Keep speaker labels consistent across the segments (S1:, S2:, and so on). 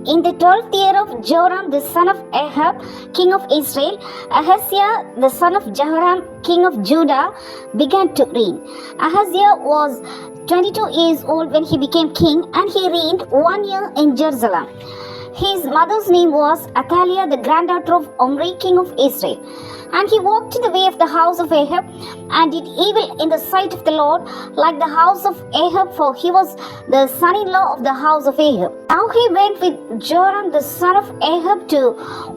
S1: In the 12th year of Joram the son of Ahab, king of Israel, Ahaziah the son of Jehoram, king of Judah, began to reign. Ahaziah was 22 years old when he became king, and he reigned 1 year in Jerusalem. His mother's name was Athaliah, the granddaughter of Omri, king of Israel. And he walked in the way of the house of Ahab, and did evil in the sight of the Lord, like the house of Ahab, for he was the son-in-law of the house of Ahab. Now he went with Joram the son of Ahab to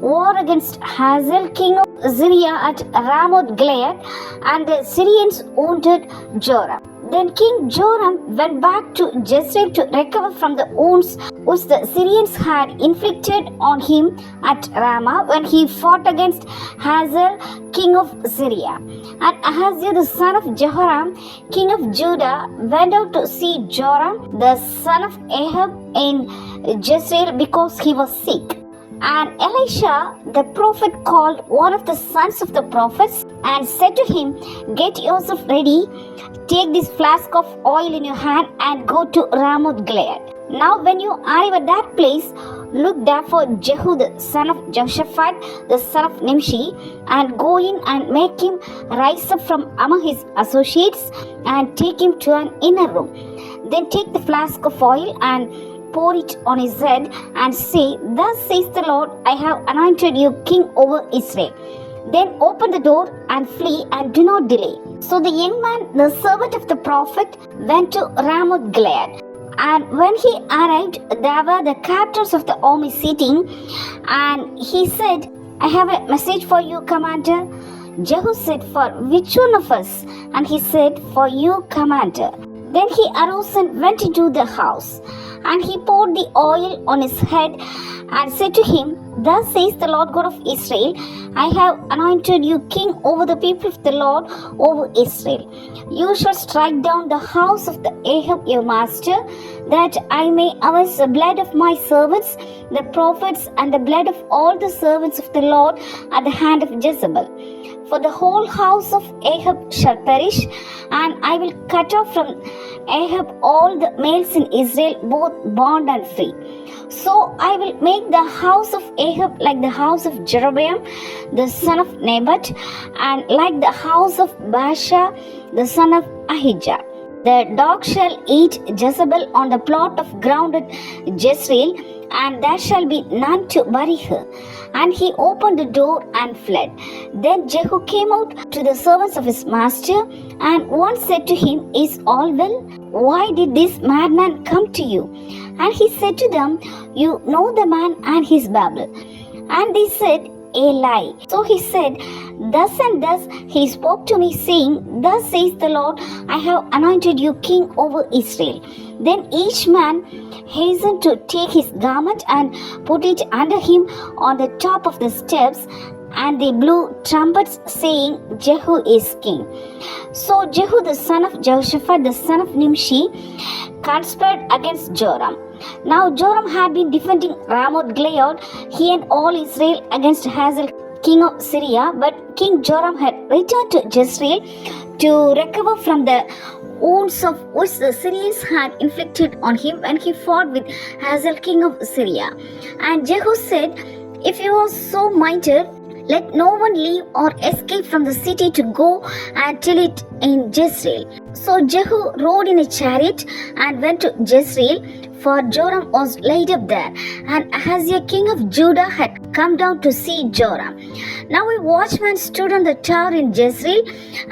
S1: war against Hazael, king of Syria, at Ramoth Gilead, and the Syrians wounded Joram. Then King Joram went back to Jezreel to recover from the wounds which the Syrians had inflicted on him at Ramah when he fought against Hazael, king of Syria. And Ahaziah the son of Jehoram, king of Judah, went out to see Joram the son of Ahab in Jezreel because he was sick. And Elisha the prophet called one of the sons of the prophets and said to him, "Get yourself ready, take this flask of oil in your hand and go to Ramoth Gilead. Now when you arrive at that place, look there for Jehu the son of Jehoshaphat, the son of Nimshi, and go in and make him rise up from among his associates and take him to an inner room. Then take the flask of oil and pour it on his head and say, 'Thus says the Lord, I have anointed you king over Israel.' Then open the door and flee and do not delay." So the young man, the servant of the prophet, went to Ramoth Gilead. And when he arrived, there were the captains of the army sitting, and he said, "I have a message for you, commander." Jehu said, "For which one of us?" And he said, "For you, commander." Then he arose and went into the house, and he poured the oil on his head and said to him, "Thus says the Lord God of Israel, I have anointed you king over the people of the Lord, over Israel. You shall strike down the house of the Ahab your master, that I may avenge the blood of my servants, the prophets, and the blood of all the servants of the Lord at the hand of Jezebel. For the whole house of Ahab shall perish, and I will cut off from Ahab all the males in Israel, both bond and free. So I will make the house of Ahab like the house of Jeroboam, the son of Nebat, and like the house of Baasha, the son of Ahijah. The dog shall eat Jezebel on the plot of ground at Jezreel, and there shall be none to bury her." And he opened the door and fled. Then Jehu came out to the servants of his master, and one said to him, "Is all well? Why did this madman come to you?" And he said to them, "You know the man and his babble." And they said, "A lie." So he said, "Thus and thus he spoke to me, saying, Thus says the Lord, I have anointed you king over Israel." Then each man hastened to take his garment and put it under him on the top of the steps, and they blew trumpets, saying, "Jehu is king." So Jehu the son of Jehoshaphat, the son of Nimshi, conspired against Joram. Now Joram had been defending Ramoth Gilead, he and all Israel, against Hazael, king of Syria. But King Joram had returned to Jezreel to recover from the wounds of which the Syrians had inflicted on him when he fought with Hazael, king of Syria. And Jehu said, "If you are so minded, let no one leave or escape from the city to go and tell it in Jezreel." So Jehu rode in a chariot and went to Jezreel, for Joram was laid up there, and Ahaziah king of Judah had come down to see Joram. Now a watchman stood on the tower in Jezreel,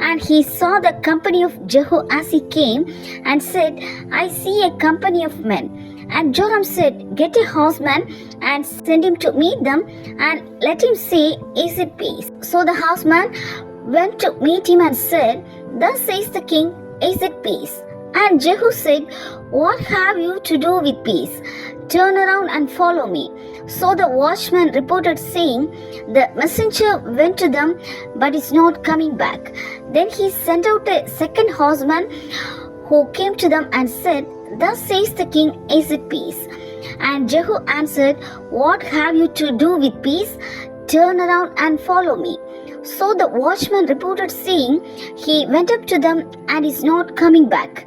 S1: and he saw the company of Jehu as he came, and said, "I see a company of men." And Joram said, "Get a horseman and send him to meet them, and let him say, Is it peace?" So the horseman went to meet him and said, "Thus says the king, Is it peace?" And Jehu said, "What have you to do with peace? Turn around and follow me." So the watchman reported, saying, "The messenger went to them, but is not coming back." Then he sent out a second horseman, who came to them and said, "Thus says the king, Is it peace?" And Jehu answered, "What have you to do with peace? Turn around and follow me." So the watchman reported, saying, "He went up to them and is not coming back.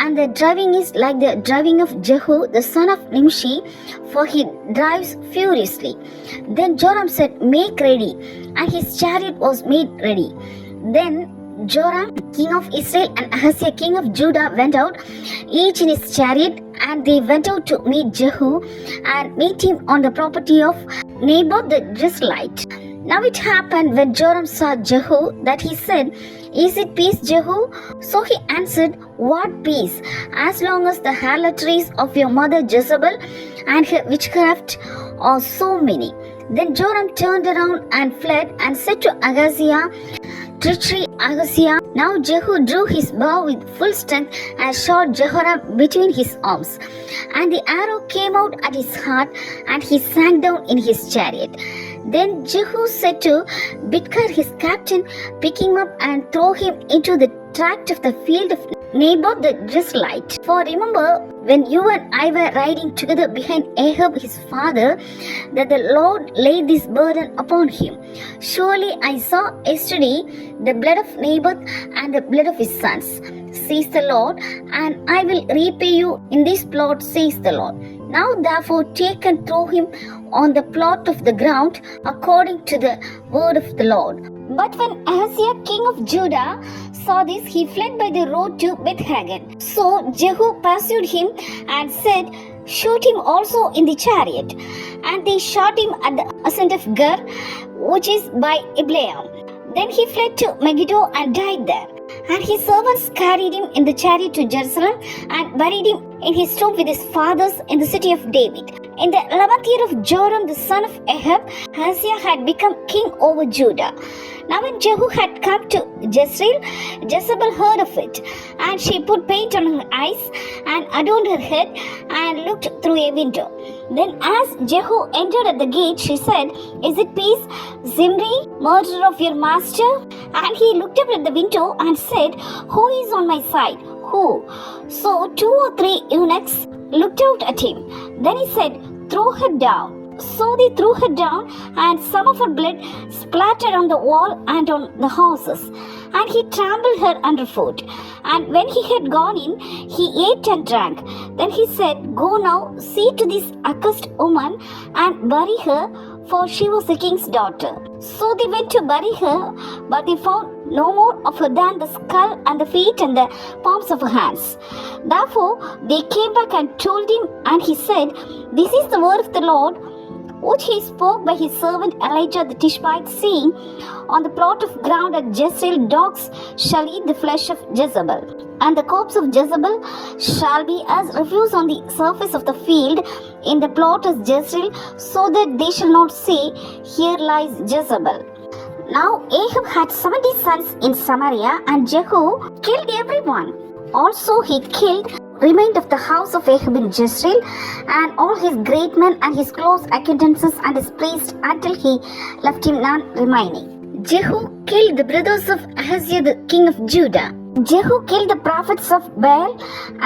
S1: And the driving is like the driving of Jehu, the son of Nimshi, for he drives furiously." Then Joram said, "Make ready." And his chariot was made ready. Then Joram, king of Israel, and Ahaziah, king of Judah, went out, each in his chariot, and they went out to meet Jehu and meet him on the property of Naboth the Jezreelite. Now it happened when Joram saw Jehu that he said, "Is it peace, Jehu?" So he answered, "What peace, as long as the harlotries of your mother Jezebel and her witchcraft are so many." Then Joram turned around and fled and said to Ahaziah, "Treachery, Ahaziah." Now Jehu drew his bow with full strength and shot Jehoram between his arms. And the arrow came out at his heart, and he sank down in his chariot. Then Jehu said to Bidkar his captain, "Pick him up and throw him into the tract of the field of Naboth the Jezreelite. For remember, when you and I were riding together behind Ahab his father, that the Lord laid this burden upon him. Surely I saw yesterday the blood of Naboth and the blood of his sons, says the Lord, and I will repay you in this plot, says the Lord. Now therefore take and throw him on the plot of the ground according to the word of the Lord." But when Ahaziah king of Judah saw this, he fled by the road to Beth-Hagen. So Jehu pursued him and said, "Shoot him also in the chariot." And they shot him at the ascent of Gur, which is by Ibleam. Then he fled to Megiddo and died there. And his servants carried him in the chariot to Jerusalem and buried him in his tomb with his fathers in the city of David. In the 11th year of Joram the son of Ahab, Ahaziah had become king over Judah. Now when Jehu had come to Jezreel, Jezebel heard of it, and she put paint on her eyes and adorned her head and looked through a window. Then as Jehu entered at the gate, she said, "Is it peace, Zimri, murderer of your master?" And he looked up at the window and said, "Who is on my side? Who?" So 2 or 3 eunuchs looked out at him. Then he said, "Throw her down." So they threw her down, and some of her blood splattered on the wall and on the horses, and he trampled her underfoot. And when he had gone in, he ate and drank. Then he said, "Go now, see to this accursed woman, and bury her, for she was the king's daughter." So they went to bury her, but they found no more of her than the skull and the feet and the palms of her hands. Therefore they came back and told him, and he said, "This is the word of the Lord, which he spoke by his servant Elijah the Tishbite, saying, On the plot of ground at Jezreel dogs shall eat the flesh of Jezebel, and the corpse of Jezebel shall be as refuse on the surface of the field in the plot of Jezreel, so that they shall not say, Here lies Jezebel." Now Ahab had 70 sons in Samaria, and Jehu killed everyone. Also he killed remained of the house of Ahab in Jezreel, and all his great men and his close acquaintances and his priests, until he left him none remaining. Jehu killed the brothers of Ahaziah the king of Judah. Jehu killed the prophets of Baal,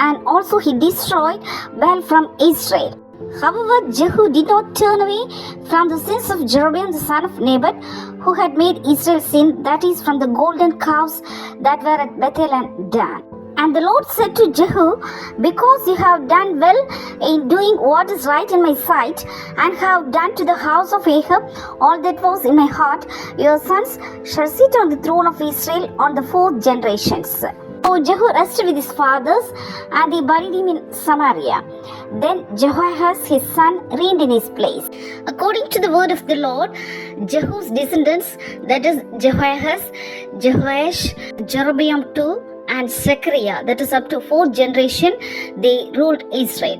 S1: and also he destroyed Baal from Israel. However, Jehu did not turn away from the sins of Jeroboam the son of Nebat, who had made Israel sin, that is, from the golden calves that were at Bethel and Dan. And the Lord said to Jehu, "Because you have done well in doing what is right in my sight, and have done to the house of Ahab all that was in my heart, your sons shall sit on the throne of Israel on the 4th generations." So Jehu rested with his fathers, and they buried him in Samaria. Then Jehoahaz his son reigned in his place. According to the word of the Lord, Jehu's descendants, that is Jehoahaz, Jehoash, Jeroboam II, and Zechariah, that is up to 4th generation, they ruled Israel.